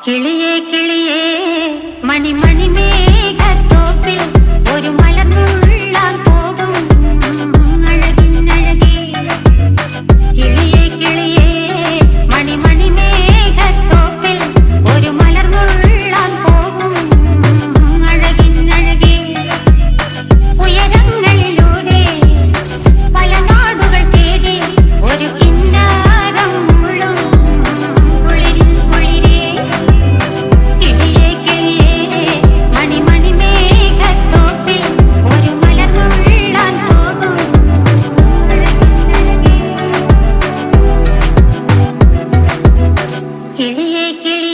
കിളിയേ കിളിയേ മണിമണി മേഘത്തോപ്പിൽ ഒരു മലർന്നുള്ളാൻ പോകും അഴകിനഴകേ. കിളിയേ കിളിയേ മണിമണി മേഘത്തോപ്പിൽ ഒരു മലർന്നുള്ളാൻ പോകും അഴകിനഴകേ. ഉയരങ്ങളിലൂടെ പല നാടുകൾ തേടി ഒരു കിന്നാരം മുഴും കുളിരിൻ കുളിരേ. കിളിയേ കിളിയേ മണിമണി മേഘത്തോപ്പിൽ ഒരു മലർന്നുള്ളാൻ പോകും അഴകിനഴകേ. കിളിയേ കിളിയേ